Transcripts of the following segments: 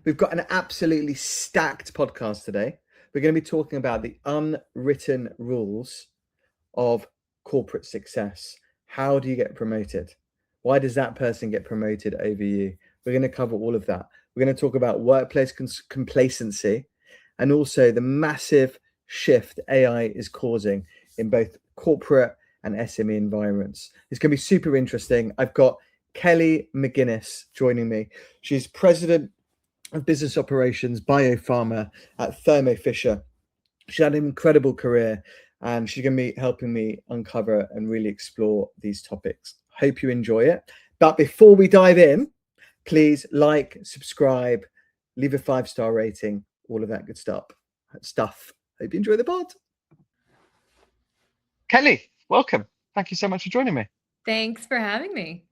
We've got an absolutely stacked podcast today. We're going to be talking about the unwritten rules of corporate success. How do you get promoted? Why does that person get promoted over you? We're going to cover all of that. We're going to talk about workplace complacency and also the massive shift AI is causing in both corporate and SME environments. It's going to be super interesting. I've got Kelly McGinnis joining me. She's president of business operations, biopharma at Thermo Fisher. She had an incredible career and she's going to be helping me uncover and really explore these topics. Hope you enjoy it. But before we dive in, please like, subscribe, leave a 5-star rating, all of that good stuff. Hope you enjoy the pod. Kelly, welcome. Thank you so much for joining me. Thanks for having me.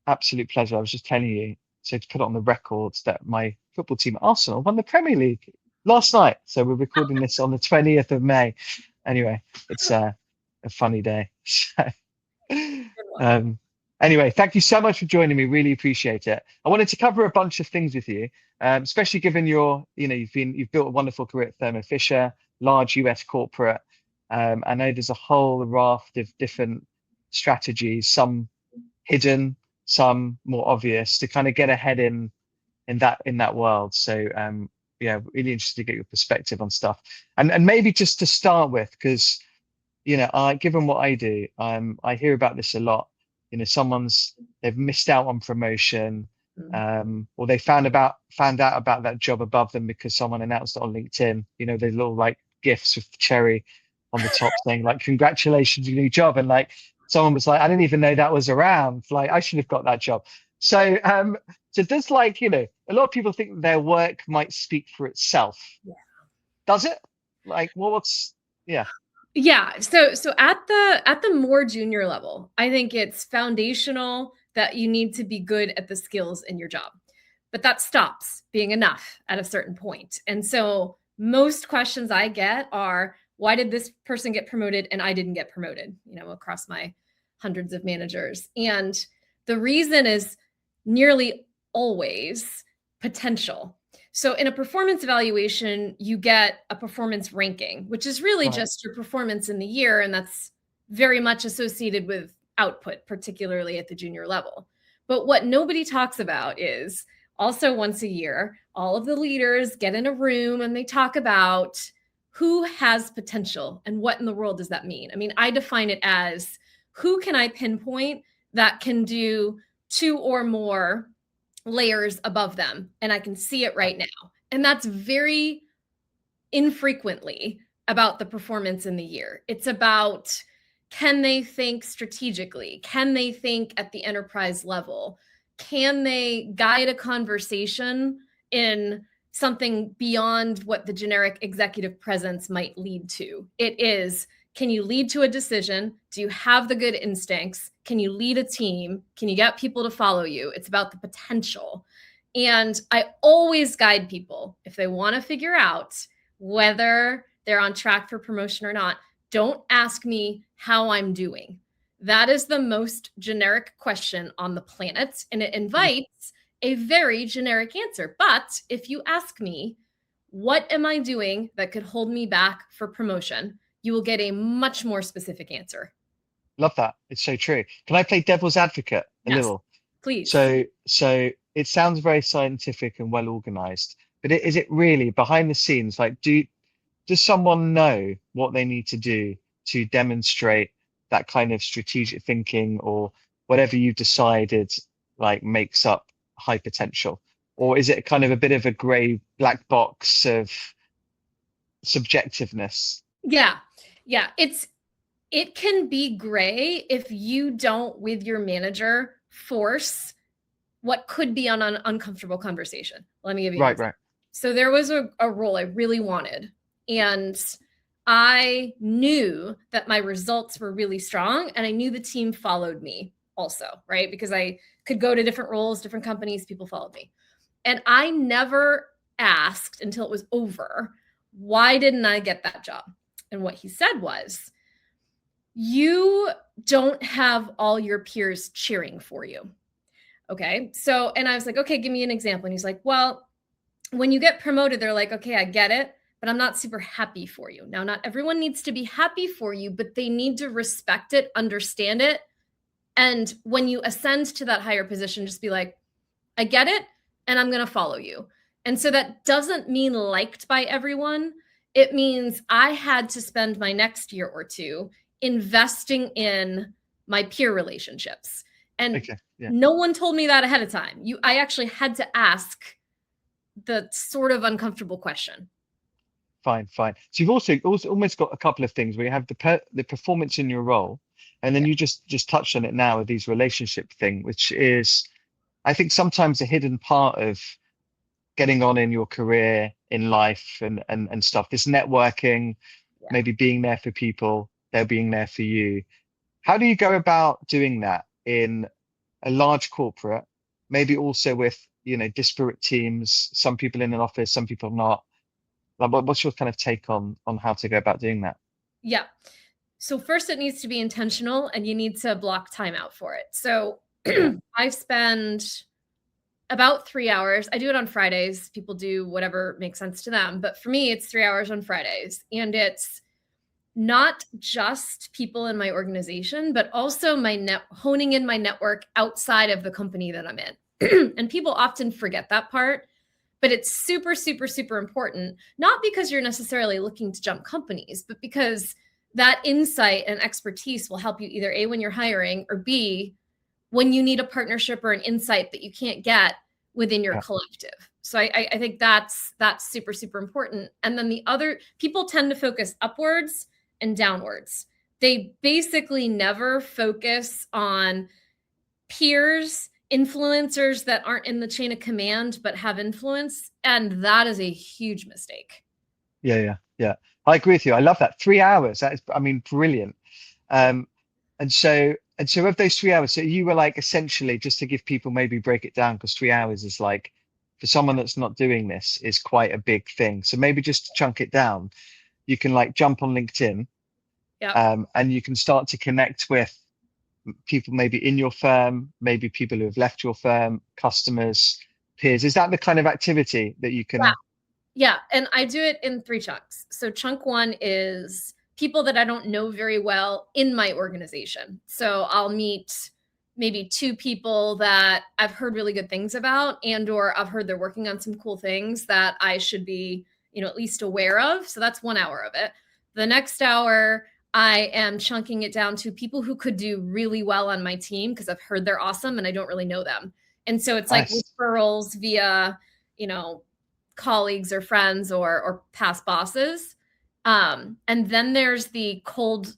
Absolute pleasure. I was just telling you, so to put it on the records, that my football team, Arsenal, won the Premier League last night. So we're recording this on the 20th of May. Anyway, it's a funny day. Anyway, thank you so much for joining me. Really appreciate it. I wanted to cover a bunch of things with you, especially given you've built a wonderful career at Thermo Fisher, large US corporate. I know there's a whole raft of different strategies, some hidden, some more obvious, to kind of get ahead in that world. So yeah, really interested to get your perspective on stuff. And maybe just to start with, because given what I do, I hear about this a lot. They've missed out on promotion, or they found out about that job above them because someone announced it on LinkedIn. There's little like gifs with the cherry on the top saying like, congratulations, your new job. And like someone was like, I didn't even know that was around. Like I should have got that job. So does a lot of people think their work might speak for itself. Yeah. Does it? Like, well, yeah. Yeah. So at the more junior level, I think it's foundational that you need to be good at the skills in your job. But that stops being enough at a certain point. And so most questions I get are, why did this person get promoted and I didn't get promoted, across my hundreds of managers? And the reason is nearly always potential. So in a performance evaluation, you get a performance ranking, which is really just your performance in the year. And that's very much associated with output, particularly at the junior level. But what nobody talks about is also once a year, all of the leaders get in a room and they talk about who has potential and what in the world does that mean? I mean, I define it as who can I pinpoint that can do 2 or more layers above them, and I can see it right now. And that's very infrequently about the performance in the year. It's about, can they think strategically? Can they think at the enterprise level? Can they guide a conversation in something beyond what the generic executive presence might lead to? It is, can you lead to a decision? Do you have the good instincts? Can you lead a team? Can you get people to follow you? It's about the potential. And I always guide people, if they want to figure out whether they're on track for promotion or not, don't ask me how I'm doing. That is the most generic question on the planet, and it invites a very generic answer. But if you ask me, what am I doing that could hold me back for promotion, you will get a much more specific answer. Love that. It's so true. Can I play devil's advocate a little? Please. So it sounds very scientific and well organized, but is it really behind the scenes? Like, does someone know what they need to do to demonstrate that kind of strategic thinking, or whatever you've decided like makes up high potential? Or is it kind of a bit of a gray black box of subjectiveness? Yeah. It can be gray if you don't, with your manager, force what could be an uncomfortable conversation. Let me give you an example. Right. So there was a role I really wanted, and I knew that my results were really strong, and I knew the team followed me also, right? Because I could go to different roles, different companies, people followed me. And I never asked until it was over, why didn't I get that job? And what he said was, you don't have all your peers cheering for you. Okay. So, and I was like, okay, give me an example. And he's like, well, when you get promoted, they're like, okay, I get it, but I'm not super happy for you. Now, not everyone needs to be happy for you, but they need to respect it, understand it. And when you ascend to that higher position, just be like, I get it, and I'm going to follow you. And so that doesn't mean liked by everyone. It means I had to spend my next year or two investing in my peer relationships. And no one told me that ahead of time. I actually had to ask the sort of uncomfortable question. Fine. So you've also almost got a couple of things where you have the performance in your role, and then you just touched on it now with these relationship thing, which is, I think, sometimes a hidden part of getting on in your career, in life, and stuff. This networking, maybe being there for people, they're being there for you. How do you go about doing that in a large corporate, maybe also with, disparate teams, some people in an office, some people not? Like, what's your kind of take on how to go about doing that? Yeah. So first, it needs to be intentional, and you need to block time out for it. So I spend about 3 hours. I do it on Fridays. People do whatever makes sense to them. But for me, it's 3 hours on Fridays. And it's not just people in my organization, but also honing in my network outside of the company that I'm in. And people often forget that part, but it's super, super, super important, not because you're necessarily looking to jump companies, but because that insight and expertise will help you either A, when you're hiring, or B, when you need a partnership or an insight that you can't get within your collective. So I think that's super, super important. And then the other, people tend to focus upwards and downwards. They basically never focus on peers, influencers that aren't in the chain of command but have influence, and that is a huge mistake. Yeah. I agree with you. I love that. 3 hours. That is, brilliant. And so of those 3 hours, so you were like, essentially, just to give people, maybe break it down, because 3 hours is like, for someone that's not doing this, is quite a big thing. So maybe just to chunk it down, you can like jump on LinkedIn, and you can start to connect with people maybe in your firm, maybe people who have left your firm, customers, peers. Is that the kind of activity that you can? Yeah. And I do it in 3 chunks. So chunk 1 is people that I don't know very well in my organization. So I'll meet maybe 2 people that I've heard really good things about, or I've heard they're working on some cool things that I should be, at least aware of. So that's 1 hour of it. The next hour, I am chunking it down to people who could do really well on my team because I've heard they're awesome and I don't really know them. And so it's like referrals via, colleagues or friends or past bosses. And then there's the cold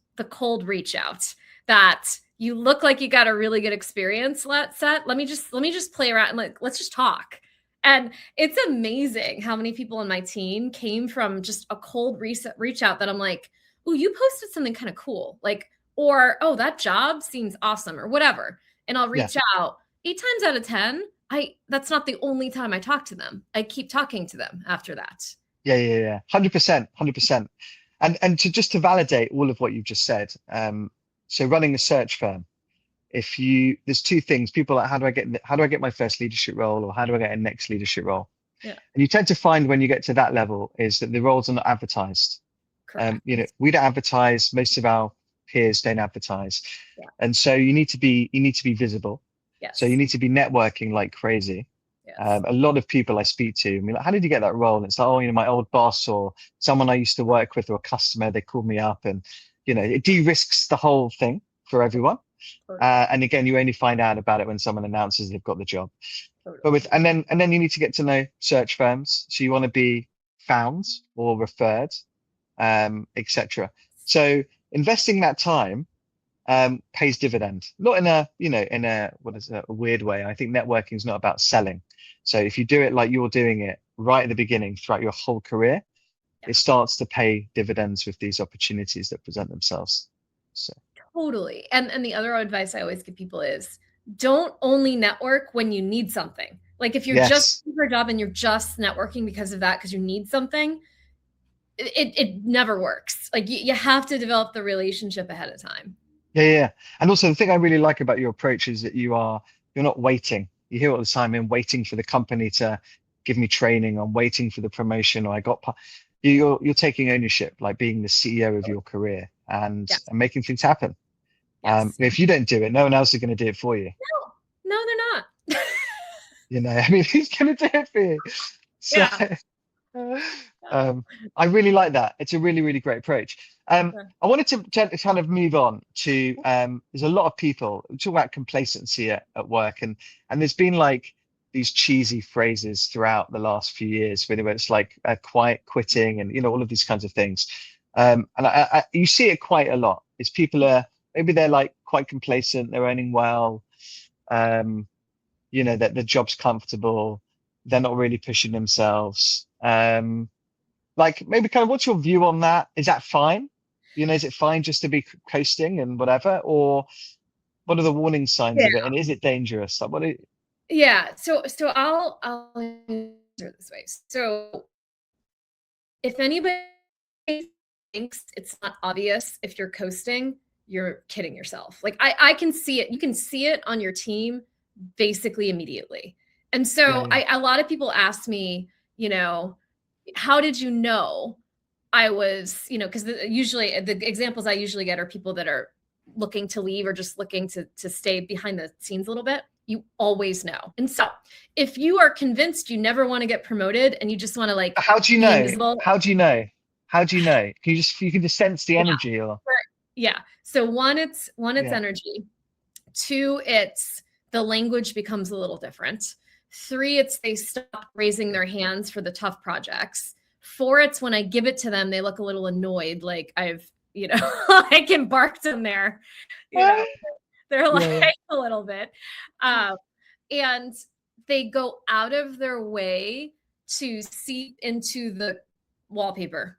reach out that you look like you got a really good experience set. Let me just play around and let's just talk. And it's amazing how many people on my team came from just a cold reach out that I'm like, oh, you posted something kind of cool, or, oh, that job seems awesome, or whatever. And I'll reach out 8 times out of 10. That's not the only time I talk to them. I keep talking to them after that. Yeah. 100%. And to validate all of what you've just said. So running a search firm, there's 2 things. People are like, how do I get my first leadership role, or how do I get a next leadership role? Yeah. And you tend to find when you get to that level is that the roles are not advertised. We don't advertise. Most of our peers don't advertise. Yeah. And so you need to be visible. Yes. So you need to be networking like crazy. Yes. A lot of people I speak to, like, how did you get that role? And it's like, oh, my old boss or someone I used to work with or a customer, they called me up, and, it de-risks the whole thing for everyone. Totally. And again, you only find out about it when someone announces they've got the job. Totally. But and then you need to get to know search firms. So you want to be found or referred, etc. So investing that time pays dividend, not in a weird way. I think networking is not about selling. So if you do it like you're doing it right at the beginning throughout your whole career, it starts to pay dividends with these opportunities that present themselves. So totally. And the other advice I always give people is, don't only network when you need something. Like if you're just looking for a job and you're just networking because of that, because you need something, it never works. Like you have to develop the relationship ahead of time. Yeah. And also the thing I really like about your approach is that you're not waiting. You hear all the time, waiting for the company to give me training, I'm waiting for the promotion, or you're taking ownership, like being the CEO of your career and making things happen. Yes. If you don't do it, no one else is going to do it for you. No, they're not. I mean, who's going to do it for you? So, I really like that. It's a really, really great approach. I wanted to kind of move on to, there's a lot of people talk about complacency at work, and there's been like these cheesy phrases throughout the last few years, where it's like quiet quitting and, all of these kinds of things. And you see it quite a lot. Is people maybe they're like quite complacent, they're earning well, that the job's comfortable, they're not really pushing themselves. Like maybe kind of what's your view on that? Is that fine? Is it fine just to be coasting and whatever, or what are the warning signs of it, and is it dangerous? Like So I'll answer this way. So if anybody thinks it's not obvious if you're coasting, you're kidding yourself. Like I can see it. You can see it on your team basically immediately. And so a lot of people ask me, how did you know I was, because usually the examples I usually get are people that are looking to leave or just looking to stay behind the scenes a little bit. You always know. And so if you are convinced you never want to get promoted and you just want to like, how do you know? How do you know? How do you know? You can just sense the energy or? So one, it's energy. Two, it's the language becomes a little different. Three, it's they stop raising their hands for the tough projects. Four, it's when I give it to them, they look a little annoyed, like I've, like embarked in there. They're like a little bit. And they go out of their way to seep into the wallpaper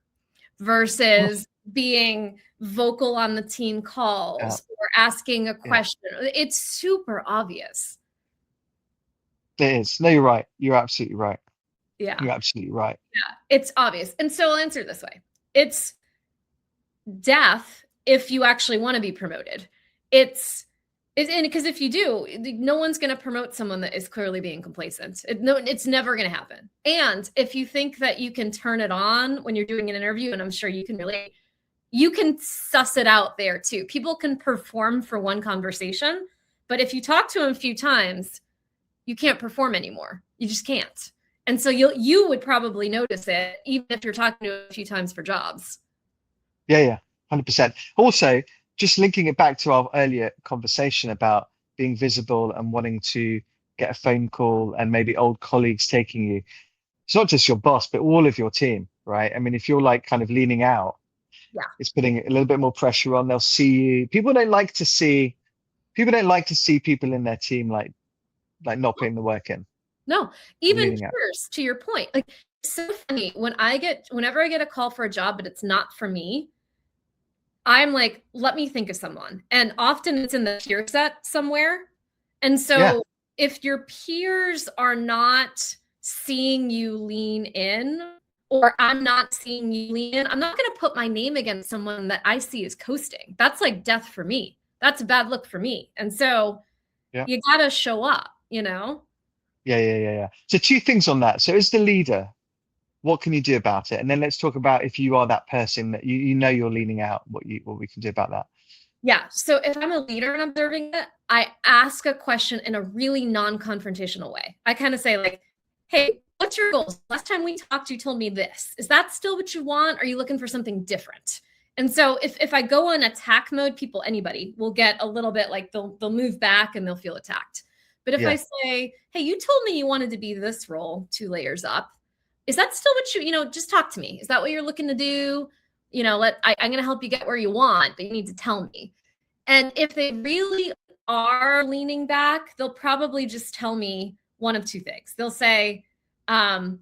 versus being vocal on the team calls or asking a question. It's super obvious. It is. No, you're right. You're absolutely right. Yeah. You're absolutely right. Yeah, it's obvious. And so I'll answer it this way. It's death if you actually want to be promoted. It's because if you do, no one's going to promote someone that is clearly being complacent. It's never going to happen. And if you think that you can turn it on when you're doing an interview, and I'm sure you can relate, you can suss it out there too. People can perform for one conversation, but if you talk to them a few times, you can't perform anymore. You just can't. And so you would probably notice it even if you're talking to a few times for jobs. Yeah, 100%. Also, just linking it back to our earlier conversation about being visible and wanting to get a phone call and maybe old colleagues taking you. It's not just your boss, but all of your team, right? I mean, if you're like kind of leaning out, it's putting a little bit more pressure on. They'll see you. People don't like to see people in their team like not putting the work in. No, even peers, to your point. Like, it's so funny whenever I get a call for a job, but it's not for me, I'm like, let me think of someone. And often it's in the peer set somewhere. And so if your peers are not seeing you lean in, or I'm not seeing you lean in, I'm not going to put my name against someone that I see as coasting. That's like death for me. That's a bad look for me. And so you got to show up, Yeah. So two things on that. So as the leader, what can you do about it? And then let's talk about if you are that person that you're leaning out, what we can do about that. Yeah. So if I'm a leader and observing it, I ask a question in a really non-confrontational way. I kind of say like, hey, what's your goals? Last time we talked, you told me this. Is that still what you want? Are you looking for something different? And so if I go on attack mode, anybody will get a little bit like they'll move back and they'll feel attacked. But if I say, hey, you told me you wanted to be this role 2 layers up. Is that still what just talk to me? Is that what you're looking to do? I'm going to help you get where you want, but you need to tell me. And if they really are leaning back, they'll probably just tell me one of two things. They'll say, I'm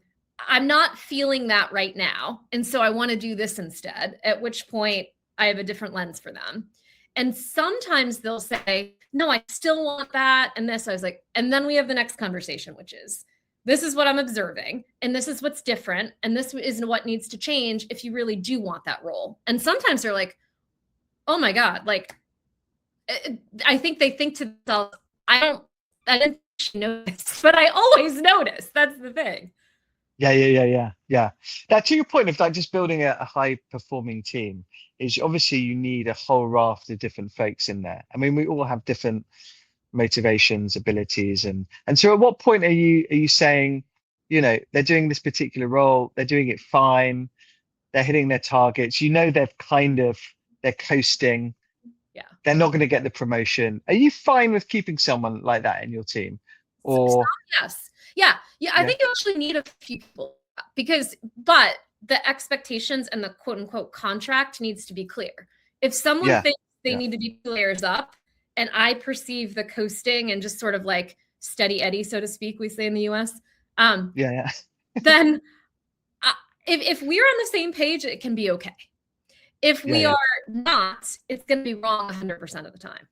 not feeling that right now. And so I want to do this instead, at which point I have a different lens for them. And sometimes they'll say, no, I still want that. And this, I was like, and then we have the next conversation, which is, this is what I'm observing, and this is what's different, and this is what needs to change if you really do want that role. And sometimes they're like, oh my God, like, I think they think to themselves, I didn't notice, but I always notice. That's the thing. Yeah. Now, to your point of like just building a high performing team, is obviously you need a whole raft of different folks in there. I mean, we all have different motivations, abilities, and so at what point are you saying, they're doing this particular role, they're doing it fine, they're hitting their targets, they're coasting, Yeah. they're not going to get the promotion. Are you fine with keeping someone like that in your team? Or Yes. Yeah. I yeah, think you actually need a few people but the expectations and the quote unquote contract needs to be clear. If someone yeah, thinks they yeah, need to be 2 layers up, and I perceive the coasting and just sort of like steady Eddie, so to speak, we say in the US, yeah, then if we're on the same page, it can be okay. If we yeah, are not, it's going to be wrong 100% of the time.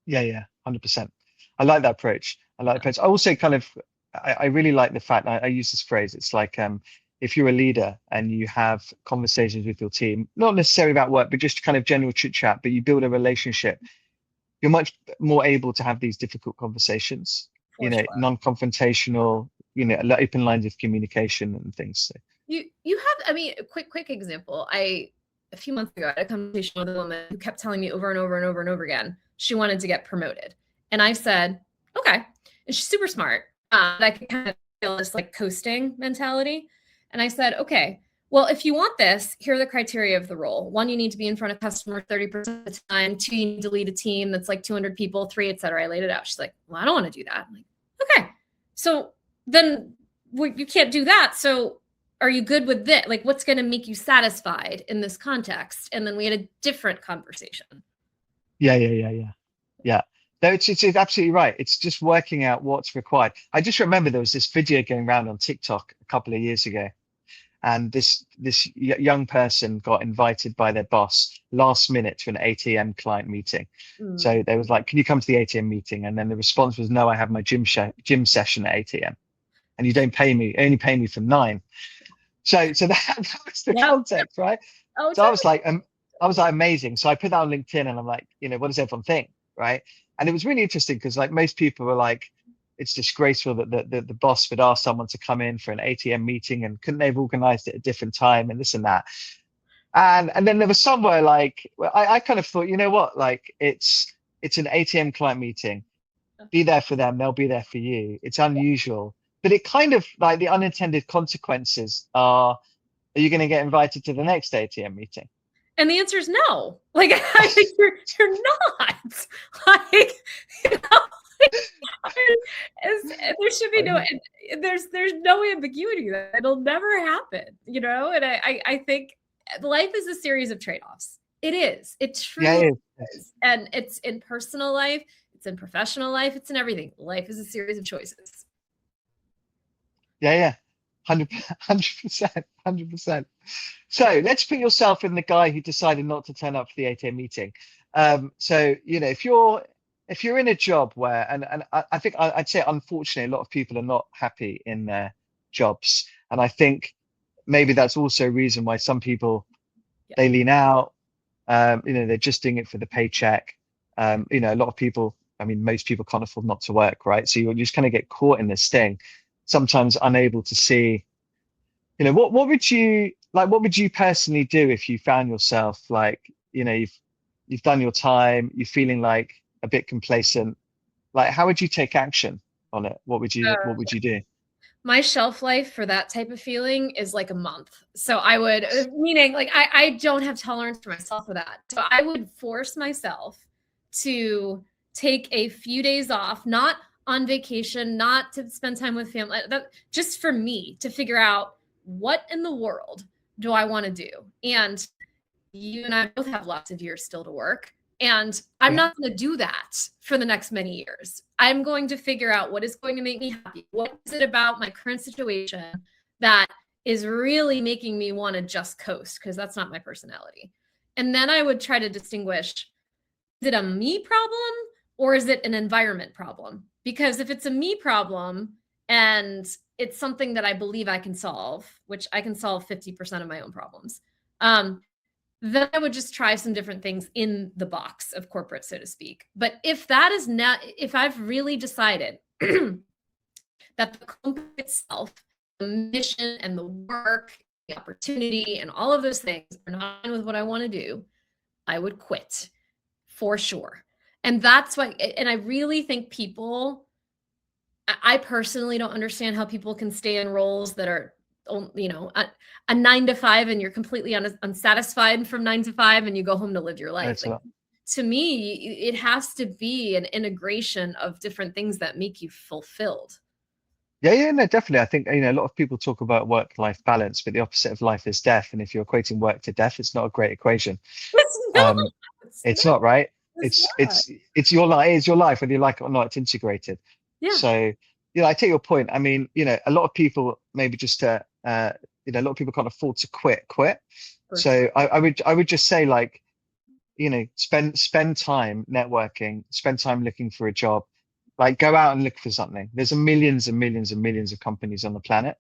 yeah, 100%. I like that approach. I also I really like the fact I use this phrase. It's like if you're a leader and you have conversations with your team, not necessarily about work, but just kind of general chit chat, but you build a relationship, you're much more able to have these difficult conversations, For sure. non-confrontational, open lines of communication and things. So. You have, I mean, a quick example. A few months ago, I had a conversation with a woman who kept telling me over and over and over and over again she wanted to get promoted, and I said, okay. And she's super smart. I could kind of feel this like coasting mentality, and I said, okay, well, if you want this, here are the criteria of the role. 1, you need to be in front of customers 30% of the time. 2, you need to lead a team that's like 200 people. 3, et cetera. I laid it out. She's like, well, I don't want to do that. I'm like, okay, so then you can't do that. So are you good with this? Like, what's going to make you satisfied in this context? And then we had a different conversation. Yeah. No, it's absolutely right. It's just working out what's required. I just remember there was this video going around on TikTok a couple of years ago, and this young person got invited by their boss last minute to an ATM client meeting. So they was like, "Can you come to the ATM meeting?" And then the response was, "No, I have my gym session at ATM, and you don't pay me. Only pay me from 9." So that was the context, right? Oh, so I was like, amazing. So I put that on LinkedIn, and I'm like, what does everyone think, right? And it was really interesting because like most people were like, it's disgraceful that the boss would ask someone to come in for an ATM meeting, and couldn't they have organized it at a different time and this and that. And then there was somewhere like, I kind of thought, you know what, like it's an ATM client meeting. Be there for them, they'll be there for you. It's unusual. But it kind of like the unintended consequences are you going to get invited to the next ATM meeting? And the answer is no. Like, I think you're not. Like, there should be there's no ambiguity that it'll never happen, And I think life is a series of trade-offs. It is. It truly is. And it's in personal life, it's in professional life, it's in everything. Life is a series of choices. 100%. So let's put yourself in the guy who decided not to turn up for the ATM meeting. So if you're in a job where, and I think I'd say unfortunately a lot of people are not happy in their jobs, and I think maybe that's also a reason why some people they lean out. They're just doing it for the paycheck. A lot of people, I mean, most people can't afford not to work, right? So you just kind of get caught in this thing, sometimes unable to see, what would you like? What would you personally do if you found yourself like, you've done your time, you're feeling like a bit complacent? Like, how would you take action on it? What would you do? My shelf life for that type of feeling is like a month. So I would, meaning like I don't have tolerance for myself for that. So I would force myself to take a few days off, not on vacation, not to spend time with family, just for me to figure out what in the world do I want to do. And you and I both have lots of years still to work. And I'm not going to do that for the next many years. I'm going to figure out what is going to make me happy. What is it about my current situation that is really making me want to just coast? Because that's not my personality. And then I would try to distinguish, is it a me problem or is it an environment problem? Because if it's a me problem and it's something that I believe I can solve, which I can solve 50% of my own problems, then I would just try some different things in the box of corporate, so to speak. But if that is not, if I've really decided that the company itself the mission and the work, the opportunity, and all of those things are not in with what I want to do, I would quit for sure. And that's why, and I really think I personally don't understand how people can stay in roles that are, you know, a 9 to 5 and you're completely unsatisfied from 9 to 5 and you go home to live your life. Like, to me, it has to be an integration of different things that make you fulfilled. Yeah, no, definitely. I think, a lot of people talk about work-life balance, but the opposite of life is death. And if you're equating work to death, it's not a great equation. It's not. It's not, right? It's It's your life. It's your life, whether you like it or not. It's integrated. Yeah. So, I take your point. I mean, a lot of people maybe just a lot of people can't afford to quit. So I would just say, like, spend time networking, spend time looking for a job, like go out and look for something. There's millions and millions and millions of companies on the planet.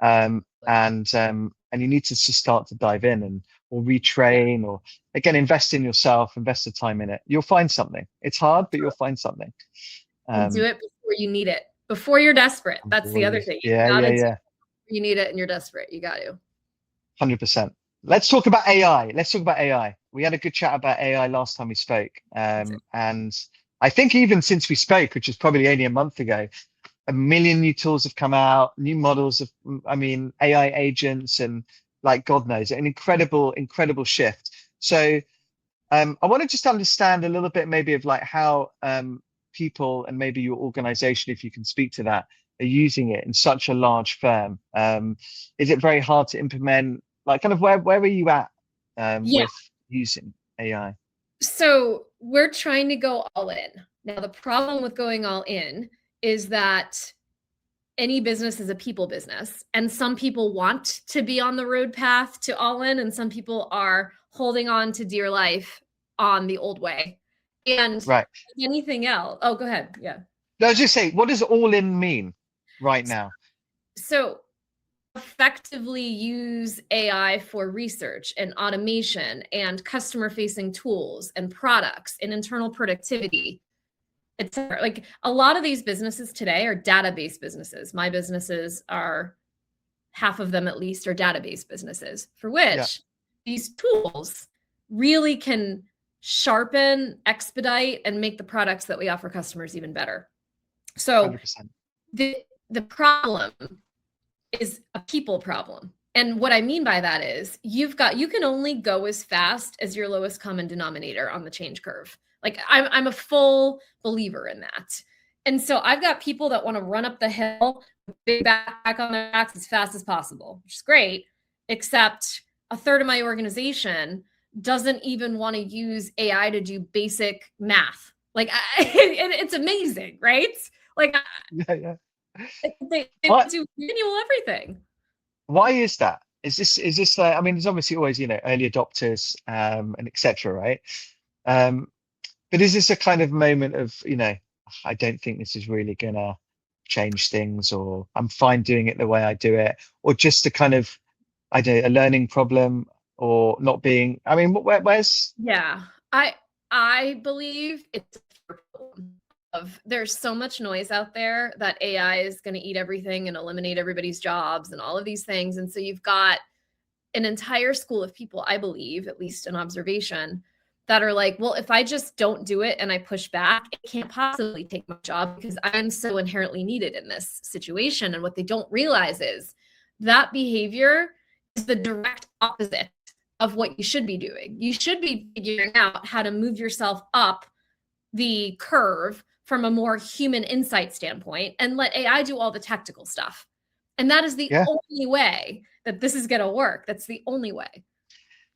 And you need to just start to dive in or retrain, or again, invest in yourself, invest the time in it. You'll find something. It's hard, but you'll find something. Do it before you need it, before you're desperate. That's the other thing. Yeah. You need it and you're desperate. You got to. 100%. Let's talk about AI. We had a good chat about AI last time we spoke. And I think even since we spoke, which is probably only a month ago, a million new tools have come out, new models of, AI agents, and like, God knows, an incredible shift. So I want to just understand a little bit maybe of like how people and maybe your organization, if you can speak to that, are using it in such a large firm. Is it very hard to implement? Like, kind of where are you at with using AI? So we're trying to go all in. Now, the problem with going all in is that any business is a people business, and some people want to be on the road path to all in, and some people are holding on to dear life on the old way. And right. Anything else? Oh, go ahead. Yeah. No, I was just saying, what does all in mean right now? So effectively use AI for research and automation and customer facing tools and products and internal productivity, etc. Like, a lot of these businesses today are database businesses. My businesses are, half of them at least, are database businesses, for which these tools really can sharpen, expedite, and make the products that we offer customers even better. So 100%. The problem is a people problem. And what I mean by that is you can only go as fast as your lowest common denominator on the change curve. Like, I'm a full believer in that. And so I've got people that want to run up the hill, big backpack on their backs as fast as possible, which is great, except a third of my organization doesn't even want to use AI to do basic math. Like, it's amazing, right? Like, yeah. They do manual everything. Why is that? Is this there's obviously always, early adopters, and etc., right? But is this a kind of moment of, I don't think this is really gonna change things, or I'm fine doing it the way I do it, or just a kind of, a learning problem, or not being, where's? Yeah, I believe it's a problem. There's so much noise out there that AI is going to eat everything and eliminate everybody's jobs and all of these things. And so you've got an entire school of people, I believe, at least an observation, that are like, well, if I just don't do it and I push back, it can't possibly take my job because I'm so inherently needed in this situation. And what they don't realize is that behavior is the direct opposite of what you should be doing. You should be figuring out how to move yourself up the curve from a more human insight standpoint and let AI do all the technical stuff. And that is the only way that this is going to work. That's the only way.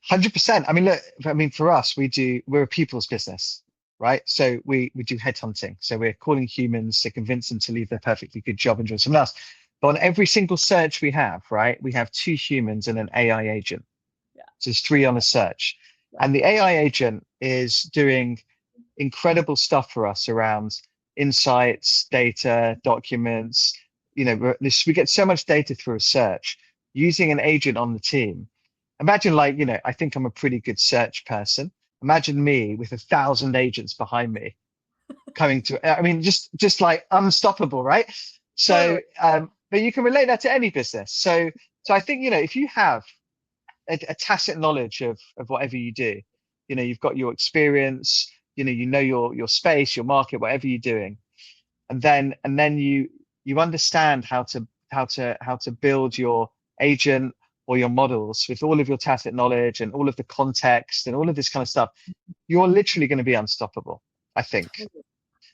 100%. Look, for us, we're a people's business, right? So we do headhunting. So we're calling humans to convince them to leave their perfectly good job and join someone else. But on every single search we have, right, we have 2 humans and an AI agent. So there's 3 on a search. And the AI agent is doing incredible stuff for us around insights, data, documents. We get so much data through a search using an agent on the team. Imagine, like, I think I'm a pretty good search person. Imagine me with 1,000 agents behind me coming to, just like unstoppable, right? So, but but you can relate that to any business. So I think, if you have a tacit knowledge of whatever you do, you've got your experience, your space, your market, whatever you're doing, and then you understand how to build your agent or your models with all of your tacit knowledge and all of the context and all of this kind of stuff. You're literally going to be unstoppable, I think.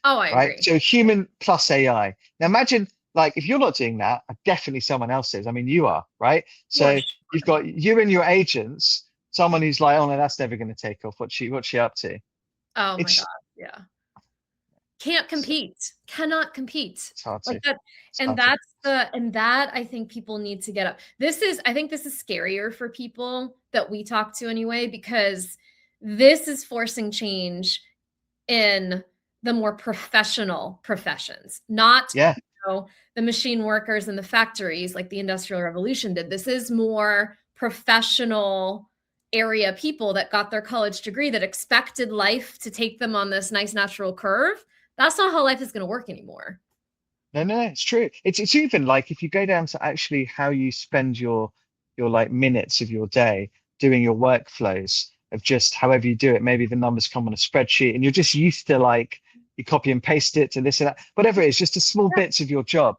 Oh, I right? agree. So human plus AI. Now imagine, like, if you're not doing that, definitely someone else is. I mean, you are, right? So you've got you and your agents, someone who's like, oh no, that's never going to take off. What's she up to? Oh my God. Yeah. Can't compete, cannot compete. It's hard Like to. that. And that I think people need to get up. I think this is scarier for people that we talk to anyway, because this is forcing change in the more professional professions, not the machine workers in the factories like the Industrial Revolution did. This is more professional area people that got their college degree that expected life to take them on this nice natural curve. That's not how life is going to work anymore. No, it's true. It's even like if you go down to actually how you spend your like minutes of your day doing your workflows of just however you do it. Maybe the numbers come on a spreadsheet and you're just used to, like, you copy and paste it to this and that, whatever it is, just a small bits of your job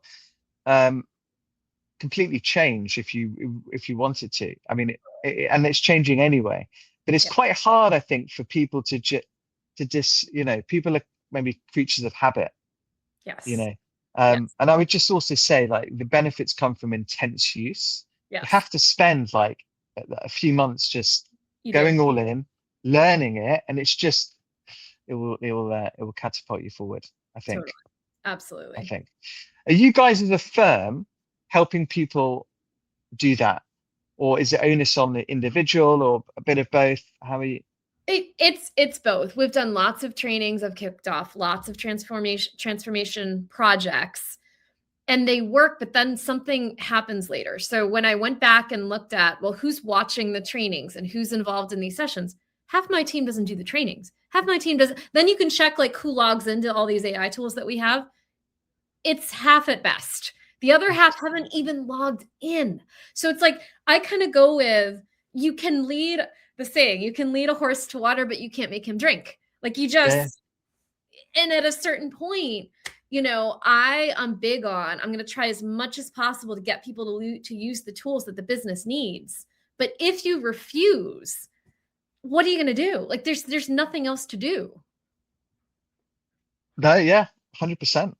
completely change if you wanted to. I mean, and it's changing anyway, but it's quite hard, I think, for people to just, people are maybe creatures of habit. Yes. And I would just also say, like, the benefits come from intense use. Yes. You have to spend like a few months just going all in, learning it, and it's just it will catapult you forward, I think. Totally. Absolutely. I think. Are you guys as a firm helping people do that, or is it onus on the individual, or a bit of both? How are you? It's both. We've done lots of trainings. I've kicked off lots of transformation projects, and they work, but then something happens later. So when I went back and looked at, well, who's watching the trainings and who's involved in these sessions, half my team doesn't do the trainings. Half my team doesn't. Then you can check like who logs into all these AI tools that we have. It's half at best. The other half haven't even logged in. So it's like, I kind of go with, you can lead a horse to water, but you can't make him drink. Like and at a certain point, I'm big on, I'm going to try as much as possible to get people to use the tools that the business needs. But if you refuse, what are you going to do? Like there's nothing else to do. No, yeah, 100%.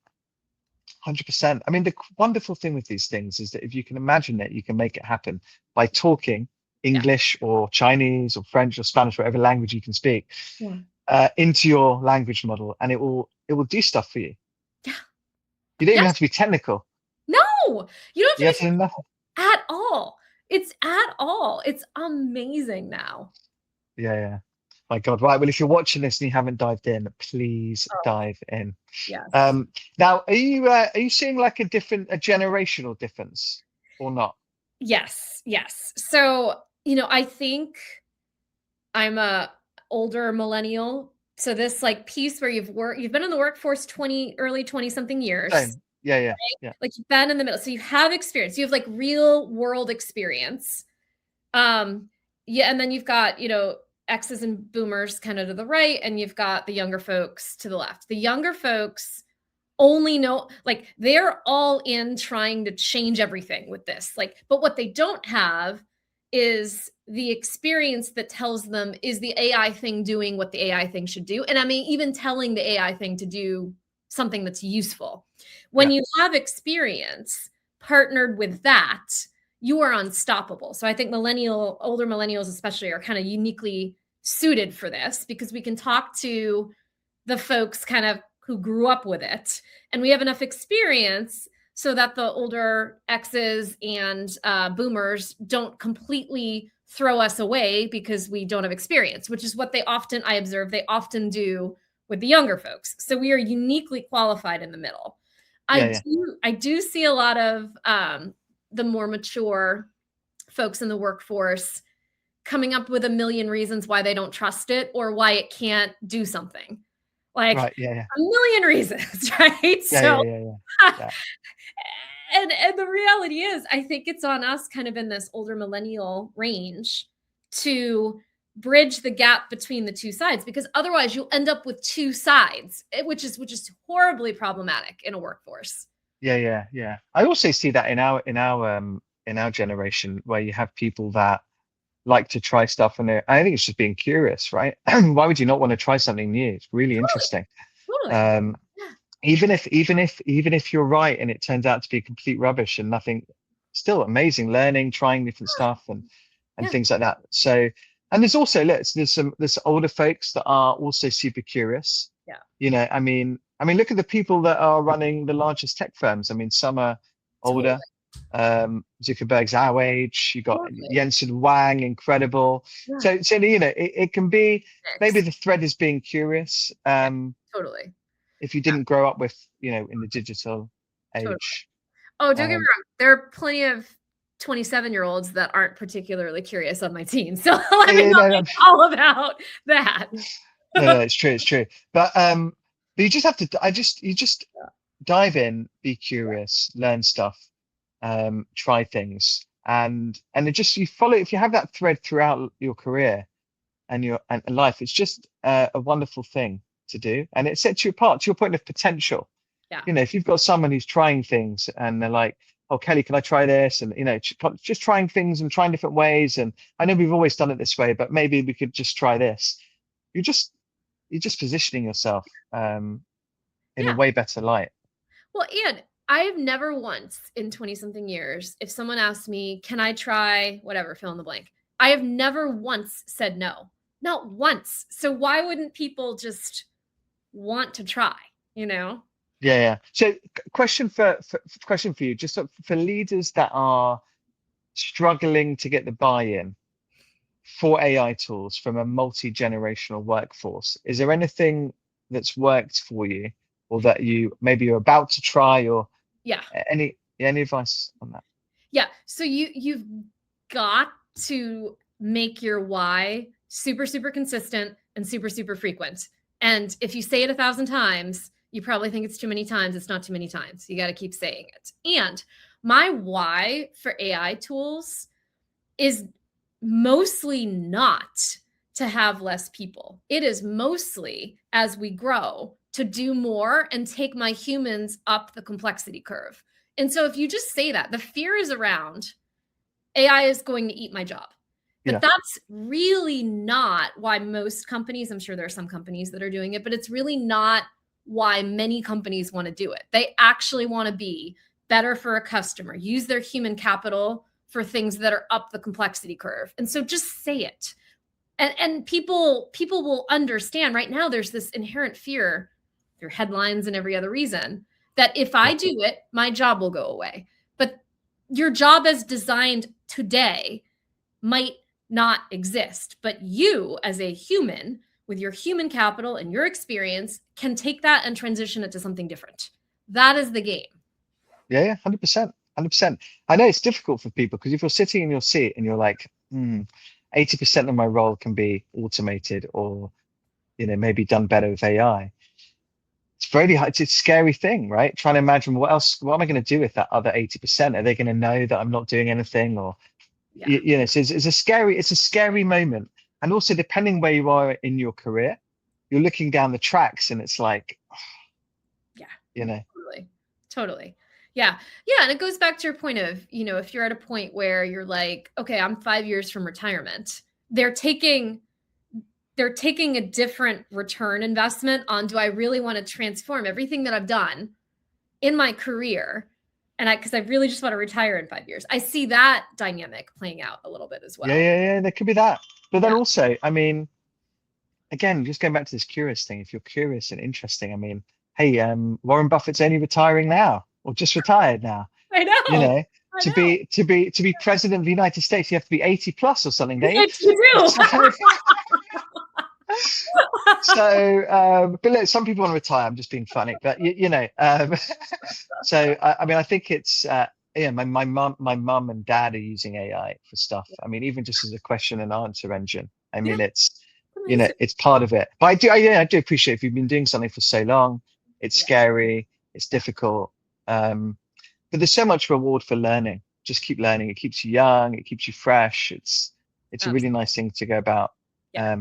100%. I mean, the wonderful thing with these things is that if you can imagine it, you can make it happen by talking English or Chinese or French or Spanish, whatever language you can speak, into your language model, and it will do stuff for you. Yeah. You don't even have to be technical. No, you don't have to do nothing at all. It's amazing now. Yeah. My God. Right. Well, if you're watching this and you haven't dived in, please dive in. Yes. Now, are you seeing like a generational difference or not? Yes. So, I think I'm a older millennial. So this like piece where you've been in the workforce early 20 something years. Same. Yeah. Like you've been in the middle. So you have experience. You have like real world experience. And then you've got, X's and boomers kind of to the right, and you've got the younger folks to the left. The younger folks only know, like, they're all in trying to change everything with this. Like, but what they don't have is the experience that tells them, is the AI thing doing what the AI thing should do? And I mean, even telling the AI thing to do something that's useful. When you have experience partnered with that, you are unstoppable. So I think older millennials especially are kind of uniquely suited for this, because we can talk to the folks kind of who grew up with it, and we have enough experience so that the older X's and boomers don't completely throw us away because we don't have experience, which is what I observe they often do with the younger folks. So we are uniquely qualified in the middle. I do see a lot of the more mature folks in the workforce coming up with a million reasons why they don't trust it or why it can't do something. Like a million reasons, right? And the reality is, I think it's on us kind of in this older millennial range to bridge the gap between the two sides, because otherwise you'll end up with two sides, which is horribly problematic in a workforce. Yeah. I also see that in our generation, where you have people that like to try stuff, and I think it's just being curious, right? Why would you not want to try something new? It's really interesting. Totally. Um, Yeah. even if you're right and it turns out to be complete rubbish and nothing, still amazing learning, trying different stuff and Yeah. things like that. So, and there's also there's older folks that are also super curious. Yeah. You know, I mean, look at the people that are running the largest tech firms. I mean, some are older. Zuckerberg's our age. You got Totally. Jensen Wang, incredible. Yeah. So you know, it can be, Mix. maybe the thread is being curious. Totally. If you didn't grow up with, you know, in the digital age. Totally. Oh, don't get me wrong. There are plenty of 27-year-olds that aren't particularly curious on my team. So let me not make all about that. No, it's true. But you just have to, you just dive in, be curious, learn stuff, try things, and it just, you follow, if you have that thread throughout your career and your life, it's just a wonderful thing to do, and it sets you apart to your point of potential. Yeah. You know, if you've got someone who's trying things and they're like, oh, Kelly, can I try this? And, you know, just trying things and trying different ways. And I know we've always done it this way, but maybe we could just try this. You're just positioning yourself in a way better light. Well, and I've never once in 20-something years, if someone asked me, can I try whatever, fill in the blank, I have never once said no. Not once. So why wouldn't people just want to try, you know? Yeah. So question for you, just for leaders that are struggling to get the buy-in for AI tools from a multi-generational workforce, is there anything that's worked for you, or that you maybe you're about to try, or any advice on that? Yeah. So you've got to make your why super, super consistent and super, super frequent. And if you say it 1,000 times, you probably think it's too many times. It's not too many times. You got to keep saying it. And my why for AI tools is mostly not to have less people. It is mostly, as we grow, to do more and take my humans up the complexity curve. And so if you just say that, the fear is around AI is going to eat my job. But that's really not why most companies, I'm sure there are some companies that are doing it, but it's really not why many companies want to do it. They actually want to be better for a customer, use their human capital for things that are up the complexity curve. And so just say it. And people will understand. Right now, there's this inherent fear through headlines and every other reason that if I do it, my job will go away. But your job as designed today might not exist. But you, as a human, with your human capital and your experience, can take that and transition it to something different. That is the game. Yeah, 100%. I know it's difficult for people, because if you're sitting in your seat and you're like, 80% of my role can be automated, or, you know, maybe done better with AI. It's very hard. It's a scary thing, right? Trying to imagine what am I going to do with that other 80%? Are they going to know that I'm not doing anything? Or, you know, so it's a scary moment. And also, depending where you are in your career, you're looking down the tracks and it's like, you know. Totally. Yeah. And it goes back to your point of, you know, if you're at a point where you're like, okay, I'm 5 years from retirement, they're taking a different return investment on, do I really want to transform everything that I've done in my career? And because I really just want to retire in 5 years. I see that dynamic playing out a little bit as well. Yeah, there could be that. But then also, I mean, again, just going back to this curious thing, if you're curious and interesting, I mean, hey, Warren Buffett's only retiring now, or just retired now. I know. You know, to be president of the United States, you have to be 80 plus or something, don't you? Yes, you do. So, but look, some people want to retire. I'm just being funny, but you know. So I mean, I think it's my mum and dad are using AI for stuff. I mean, even just as a question and answer engine. I mean, it's, you know, it's part of it. But I do appreciate, if you've been doing something for so long, it's scary, it's difficult. but there's so much reward for learning. Just keep learning. It keeps you young. It keeps you fresh. It's a really nice thing to go about. Yeah.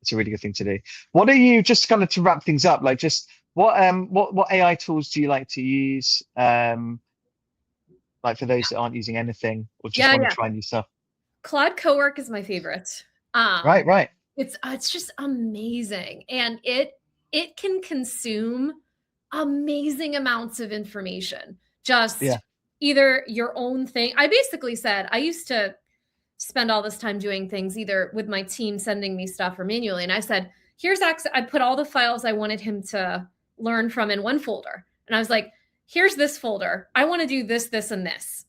It's a really good thing to do. What are you, just kind of to wrap things up, like just what AI tools do you like to use? Like for those that aren't using anything or just want to try new stuff. Claude Cowork is my favorite. Right. It's just amazing, and it can consume amazing amounts of information. Just either your own thing. I basically said I used to spend all this time doing things either with my team sending me stuff or manually, and I said, here's access. I put all the files I wanted him to learn from in one folder, and I was like, here's this folder. I want to do this, this, and this.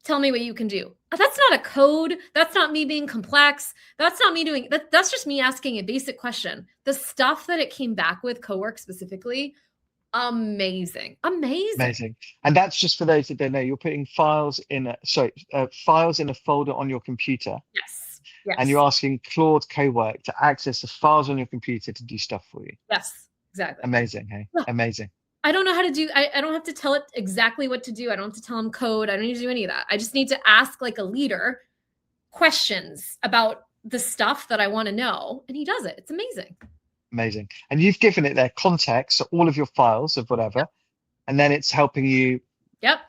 Tell me what you can do. That's not a code. That's not me being complex. That's not me doing that. That's just me asking a basic question. The stuff that it came back with, Cowork specifically, amazing. And that's just for those that don't know. You're putting files in a folder on your computer. Yes. And you're asking Claude Cowork to access the files on your computer to do stuff for you. Yes, exactly. Amazing. Hey, amazing. I don't know how to do, I don't have to tell it exactly what to do. I don't have to tell them code. I don't need to do any of that. I just need to ask like a leader questions about the stuff that I want to know. And he does it. It's amazing. And you've given it their context, so all of your files of whatever, and then it's helping you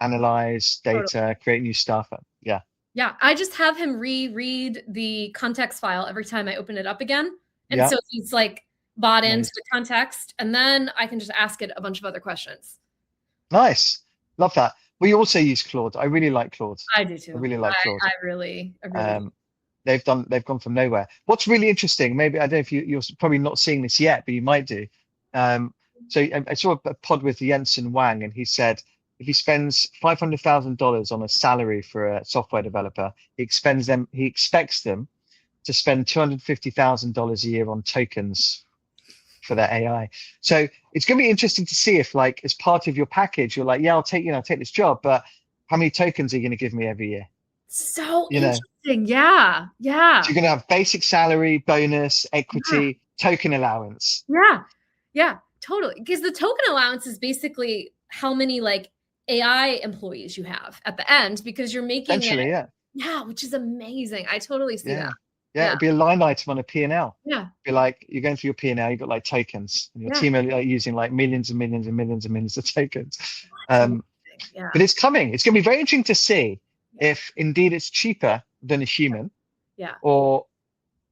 analyze data, create new stuff. Yeah. I just have him reread the context file every time I open it up again. And so he's like, bought into the context, and then I can just ask it a bunch of other questions. Nice. Love that. We also use Claude. I really like Claude. I do too. I really like Claude. I really they've gone from nowhere. What's really interesting, maybe, I don't know if you're probably not seeing this yet, but you might do. So I saw a pod with Jensen Wang, and he said if he spends $500,000 on a salary for a software developer, he expects them to spend $250,000 a year on tokens for their AI. So it's going to be interesting to see if, like, as part of your package, you're like, yeah, I'll take this job, but how many tokens are you going to give me every year? So interesting. Yeah. So you're going to have basic salary, bonus, equity, token allowance. Yeah, totally. Because the token allowance is basically how many like AI employees you have at the end, because you're making which is amazing. I totally see that. Yeah, it'd be a line item on a P&L. Yeah. Be like, you're going through your P&L, you've got like tokens, and your team are like using like millions and millions and millions and millions of tokens. But it's coming. It's going to be very interesting to see if indeed it's cheaper than a human. Or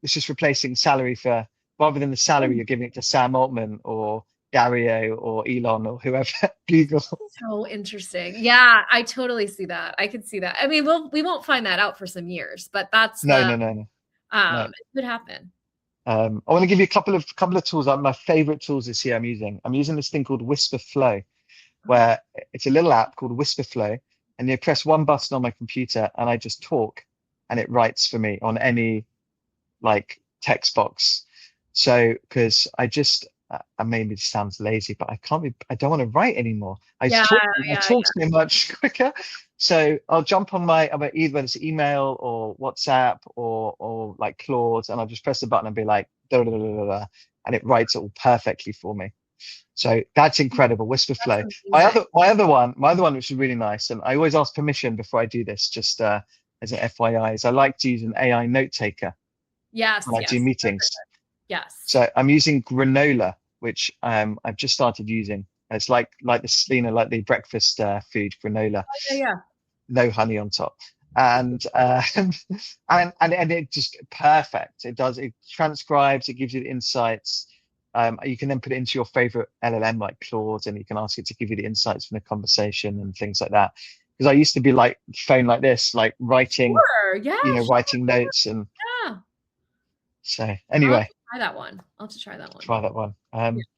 it's just replacing salary for, rather than the salary, you're giving it to Sam Altman or Dario or Elon or whoever, Google. So interesting. Yeah, I totally see that. I could see that. I mean, we won't find that out for some years, but that's no. It could happen. I want to give you a couple of tools. My favorite tools this year I'm using this thing called Whisper Flow, where it's a little app called Whisper Flow, and you press one button on my computer and I just talk and it writes for me on any like text box. So because maybe this sounds lazy, but I don't want to write anymore. I talk so much quicker. So I'll jump on either it's email or WhatsApp or like Claude, and I'll just press the button and be like, da, da, da, da, da, and it writes it all perfectly for me. So that's incredible. Whisper Flow. My other one, which is really nice, and I always ask permission before I do this, just as an FYI, is I like to use an AI note taker. When I do meetings. Yes. So I'm using Granola, which I've just started using. It's like the breakfast food granola. No honey on top, and it just perfect. It transcribes. It gives you the insights. You can then put it into your favorite LLM like Claude, and you can ask it to give you the insights from the conversation and things like that. Because I used to be like phone like this, like writing, writing notes and. So anyway. I'll have to try that one. Try that one.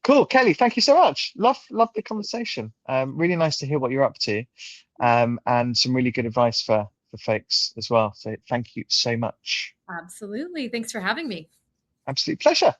Cool, Kelly. Thank you so much. Love the conversation. Really nice to hear what you're up to, and some really good advice for folks as well. So thank you so much. Absolutely. Thanks for having me. Absolute pleasure.